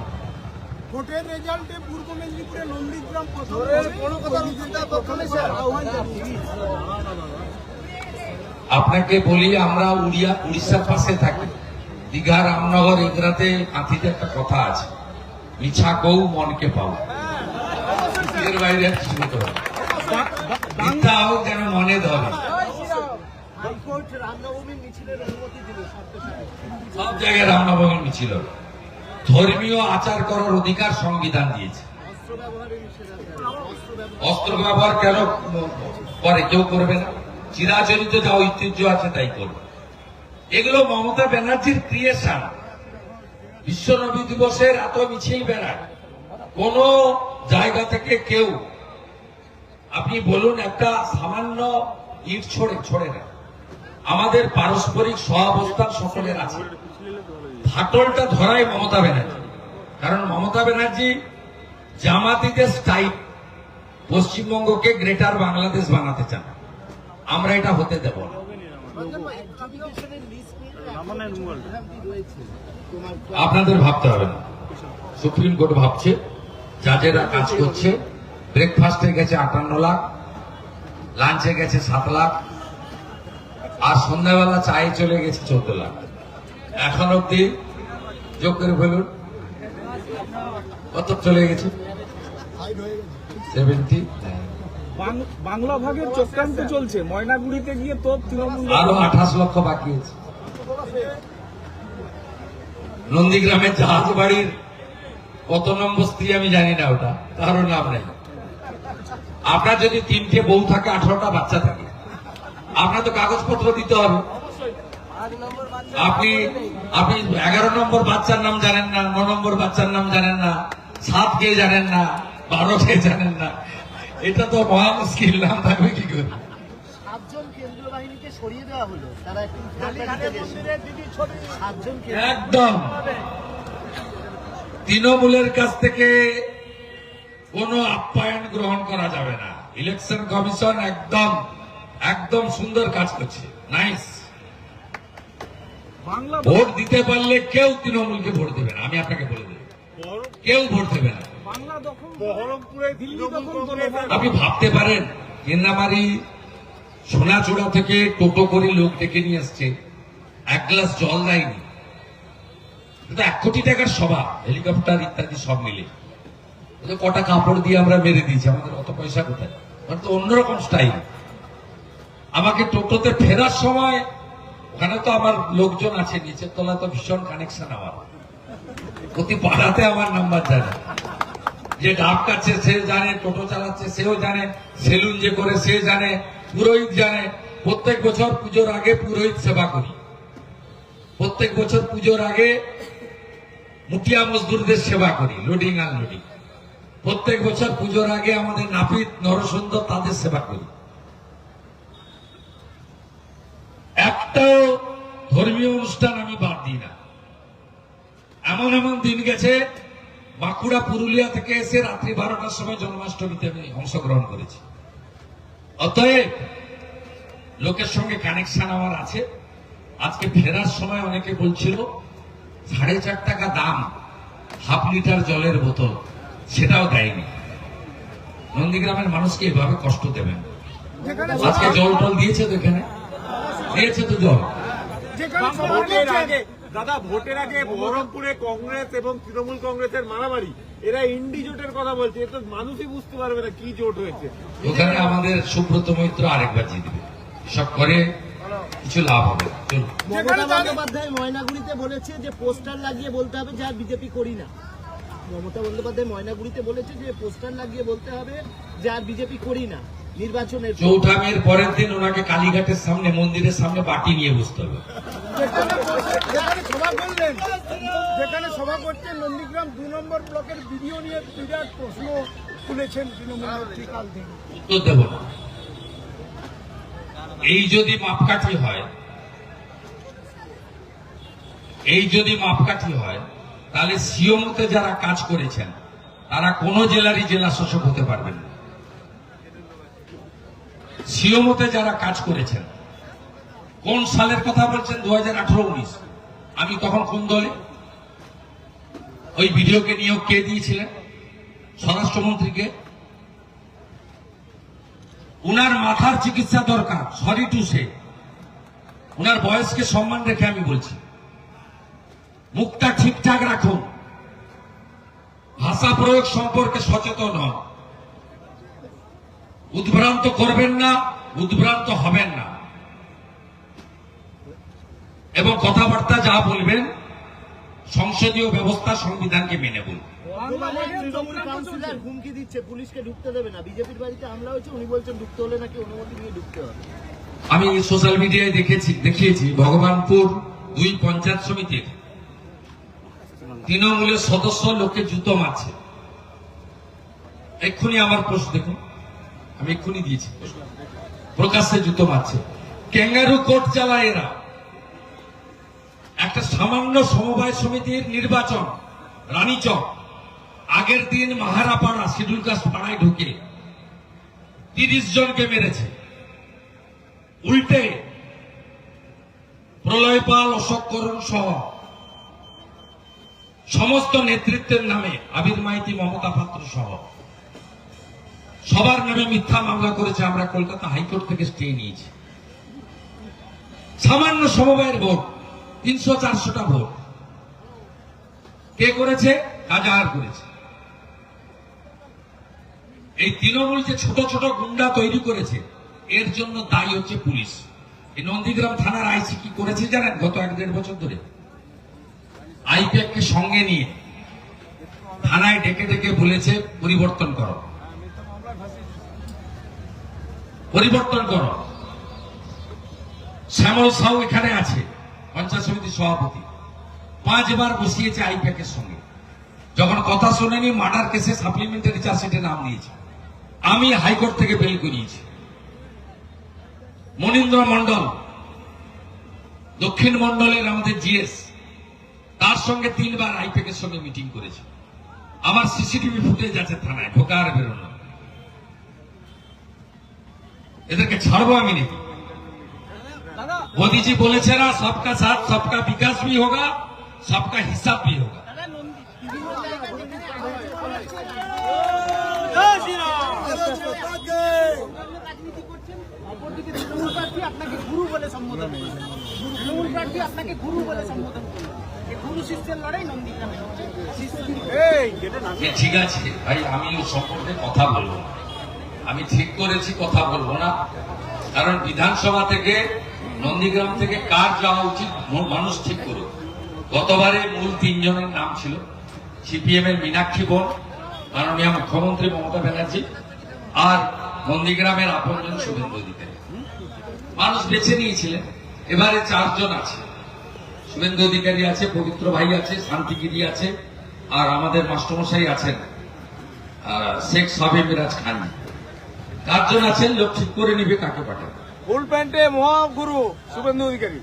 ভোটের রেজাল্টে পূর্ব মেদিনীপুরে নন্দীগ্রাম কোনো কথা আহ্বান জানিয়েছি। আপনাকে বলি, আমরা উড়িষ্যার পাশে থাকি, দীঘা, রামনগর, এগুলাতে কাঁথিতে একটা কথা আছে, মিছা কৌ মনকে পাও। এর বাইরে আর কিছু হতে হবে, মিথ্যা হোক যেন মনে ধরে। সব জায়গায় রামনবমীর মিছিল। ধর্মীয় আচার করার অধিকার সংবিধান দিয়েছে, অস্ত্র ব্যবহার কেন করে? কেউ করবে না। চিরাচরিত যা ঐতিহ্য আছে তাই করবে। এগুলো মমতা ব্যানার্জির ক্রিয়েশন। বিশ্ব নবী দিবসের এত মিছিল বেড়ায়, কোন জায়গা থেকে কেউ আপনি বলুন একটা সামান্য ইট ছড়ে না। আমাদের পারস্পরিক সহাবস্থান সকলের আছে। ফাটলটা ধরাই মমতা ব্যানার্জি, কারণ মমতা ব্যানার্জি জামাতিদের স্টাইল পশ্চিমবঙ্গকে গ্রেটার বাংলাদেশ বানাতে চান। আমরা এটা হতে দেব না। আপনাদের ভাবতে হবে না, সুপ্রিম কোর্ট ভাবছে, জাজেরা কাজ করছে। ব্রেকফাস্টে গেছে 58 লাখ, লাঞ্চে গেছে 7 লাখ, আর সন্ধ্যাবেলা চায়ে চলে গেছে 14 লাখ। এখন অব্দি যোগ করে ফেলুন কত চলে গেছে, 70। বাংলা ভাগের চক্রান্ত চলছে। ময়নাগুড়িতে গিয়ে তো তৃণমূল আরো 28 লক্ষ বাকি আছে। নন্দীগ্রামের জাহাজ বাড়ির কত নম্বর স্ত্রী আমি জানি না, ওটা কারো নাম নেই। আপনার যদি 3টে বউ থাকে, 18টা বাচ্চা থাকে, আপনার তো কাগজপত্র দিতে হবে। আপনি 11 নম্বর বাচ্চার নাম জানেন না, 9 নম্বর বাচ্চার নাম জানেন না, 7 কে জানেন না, 12 কে জানেন না। এটা তো মহা মুশকিল, নাম থাকবে কি করে? 7জন কেন্দ্রীয় বাহিনীকে সরিয়ে দেওয়া হলো, তারা একটু 7জন একদম তৃণমূলের কাছ থেকে কোনো আপ্যায়ন গ্রহণ করা যাবে না। ইলেকশন কমিশন একদম সুন্দর কাজ করছে, নাইস। বাংলা ভোট দিতে পারলে কেউ তৃণমূলকে ভোট দেবে না, আমি আপনাকে বলে দেব, কেউ ভোট দেবে না। বাংলা দখল বহরমপুরে দিল্লি দখল করে আপনি ভাবতে পারেন, কেন্দ্রামারি সোনাচূড়া থেকে টোটো করে লোক ডেকে নিয়ে আসছে, 1 গ্লাস জল দেয়নি। এটা 1 কোটি টাকার সভা, হেলিকপ্টার ইত্যাদি সব মিলে কটা কাপড় দিয়ে আমরা মেরে দিয়েছি। আমাদের অত পয়সা কোথায়? মানে তো অন্যরকম স্টাইল। আমাকে টোটোতে ফেরার সময়, ওখানে তো আমার লোকজন আছে, নিচের তলা তো ভীষণ কানেকশন আমার, প্রতি পাড়াতে আমার নাম্বার জানে। যে ডাব কাটছে সে জানে, টোটো চালাচ্ছে সেও জানে, সেলুন যে করে সে জানে, পুরোহিত জানে। প্রত্যেক বছর পুজোর আগে পুরোহিত সেবা করি। প্রত্যেক বছর পুজোর আগে মুটিয়া মজদুরদের সেবা করি, লোডিং আনলোডিং। প্রত্যেক বছর পুজোর আগে আমাদের নাপিত নরসুন্দর তাদের সেবা করি। একটাও ধর্মীয় অনুষ্ঠান আমি বাদ দিই না। এমন দিন গেছে, বাঁকুড়া পুরুলিয়া থেকে এসে রাত্রি 12টার সময় জন্মাষ্টমীতে আমি অংশগ্রহণ করেছি। অতএব লোকের সঙ্গে কানেকশন আমার আছে। আজকে ফেরার সময় অনেকে বলছিল 4.5 টাকা দাম হাফ লিটার জলের বোতল, সেটাও দেয়নি। নন্দীগ্রামের মানুষকে এভাবে কষ্ট দেবেন। আজকে জল টল দিয়েছে তো, এখানে দিয়েছে তো জল। দাদা, ভোটের আগে বহরমপুরে কংগ্রেস এবং তৃণমূল কংগ্রেসের মারামারি, এরা ইন্ডি জোটের কথা বলছে। এ তো মানুষই বুঝতে পারবে না কি জোট হয়েছে। ওখানে আমাদের সুব্রত মৈত্র আরেকবার জিতবে, সব করে কিছু লাভ হবে। চলুন। মমতা বন্দ্যোপাধ্যায় ময়নাগুড়িতে বলেছে যে পোস্টার লাগিয়ে বলতে হবে যে আর বিজেপি করি না। মমতা বন্দ্যোপাধ্যায় ময়নাগুড়িতে বলেছে যে পোস্টার লাগিয়ে বলতে হবে যে আর বিজেপি করি না নির্বাচনের পর। 4ঠা মের পরের দিন ওনাকে কালীঘাটের সামনে, মন্দিরের সামনে বাটি নিয়ে বসতে হবে। যেখানে সভা করছেন নন্দীগ্রাম 2 নম্বর ব্লকের ভিডিও নিয়ে বিরাট প্রশ্ন তুলেছেন তৃণমূল নেত্রী কাল থেকে। উত্তর দেব না। এই যদি মাপকাঠি হয়, তাহলে সিওমতে যারা কাজ করেছেন তারা কোন জেলারই জেলা শাসক হতে পারবেন না। সিওমতে যারা কাজ করেছেন, কোন সালের কথা বলছেন? 2018-19। আমি তখন কোন দলে? ওই ভিডিওকে নিয়োগ কে দিয়েছিলেন? স্বরাষ্ট্রমন্ত্রীকে। উনার মাথার চিকিৎসা দরকার, সরি টু সে। উনার বয়সকে সম্মান রেখে আমি বলছি, মুখটা ঠিকঠাক রাখুন, ভাষা প্রয়োগ সম্পর্কে সচেতন হন, উদ্ভ্রান্ত করবেন না, উদ্ভ্রান্ত হবেন না, এবং কথাবার্তা যা বলবেন সংসদীয় ব্যবস্থা সংবিধানকে মেনে বলব। বর্ধমানের তৃণমূল কাউন্সিলর হুমকি দিচ্ছে পুলিশকে ঢুকতে দেবে না, বিজেপির বাড়িতে হামলা হয়েছে, উনি বলছেন ঢুকতে হলে নাকি অনুমতি নিয়ে ঢুকতে হবে। আমি সোশ্যাল মিডিয়ায় দেখিয়েছি ভগবানপুর 2 পঞ্চায়েত সমিতির তৃণমূলের সদস্য লোককে জুতো মারছে। এক্ষুনি আমার পোস্ট দেখুন, আমি এক্ষুনি দিয়েছি, প্রকাশ্যে জুতো মারছে। ক্যাঙ্গারু কোর্ট চালায় এরা। একটা সামান্য সমবায় সমিতির নির্বাচন রানীচক, আগের দিন মাহারাপাড়া শিডিউল কাস্ট পাড়ায় ঢুকে 30 জনকে মেরেছে। উল্টে প্রলয়পাল, অশোক করণ সহ সমস্ত নেতৃত্বের নামে, আবির মাইতি, মমতা পাত্র সহ সবার নামে মিথ্যা মামলা করেছে। আমরা কলকাতা হাইকোর্ট থেকে স্টে নিয়েছি। সামান্য সমবায়ের ভোট 300-400টা ভোট কে করেছে? কাজাহার করেছে। এই তৃণমূল যে ছোট ছোট গুন্ডা তৈরি করেছে, এর জন্য দায়ী হচ্ছে পুলিশ। এই নন্দীগ্রাম থানার আইসি কি করেছে জানেন? গত 1-1.5 বছর ধরে আইপ্যাক কে সঙ্গে নিয়ে থানায় ডেকে ডেকে বলেছে পরিবর্তন করো, পরিবর্তন করো। শ্যামল সাউ এখানে আছে, পঞ্চায়েত সমিতির সভাপতি, 5 বার বসিয়েছে আইপ্যাক এর সঙ্গে। যখন কথা শোনেনি, মার্ডার কেসে সাপ্লিমেন্টারি চার্জশিটে নাম নিয়েছে। আমি হাইকোর্ট থেকে বেল করিয়েছি। মনীন্দ্র মন্ডল, দক্ষিণ মন্ডলের আমাদের জিএস, তার সঙ্গে 3 বার আইপ্যাক এর সঙ্গে মিটিং করেছে। আমার সিসিটিভি ফুটেজ আছে থানায়, ঢোকা আর বেরোনো। এদেরকে ছাড়বো আমি নাকি? মোদীজি বলেছে না, সবকা সাথ সবকা বিকাশ भी होगा, सबका हिसाब भी होगा। অপরদিকে তৃণমূল প্রার্থী আপনাকে গুরু বলে সম্বোধন করেছে, তৃণমূল প্রার্থী আপনাকে গুরু বলে সম্বোধন করেছে। এই গুরু শিষ্যের লড়াই নন্দীগ্রামে হচ্ছে। ঠিক আছে ভাই, আমি ও সম্পর্কে কথা বলবো না। আমি ঠিক করেছি কথা বলবো না, কারণ বিধানসভা থেকে নন্দীগ্রাম থেকে কার যাওয়া উচিত মানুষ ঠিক করুক। গতবারে মূল 3 জনের নাম ছিল, সিপিএম এর মীনাক্ষী বোন, মাননীয় মুখ্যমন্ত্রী মমতা ব্যানার্জি, আর নন্দীগ্রামের আপনজন শুভেন্দু অধিকারী। মানুষ বেছে নিয়েছিলেন। এবারে 4 জন আছে, শুভেন্দু অধিকারী আছে, পবিত্র ভাই আছে, শান্তিগিরি আছে, আর আমাদের মাস্টারমশাই আছেন শেখ সাবে মিরাজ খান। 4 জন আছেন, লোক ঠিক করে নিবে কাকে পাঠাবে। ফুল প্যান্টে মহাগুরু শুভেন্দু অধিকারী।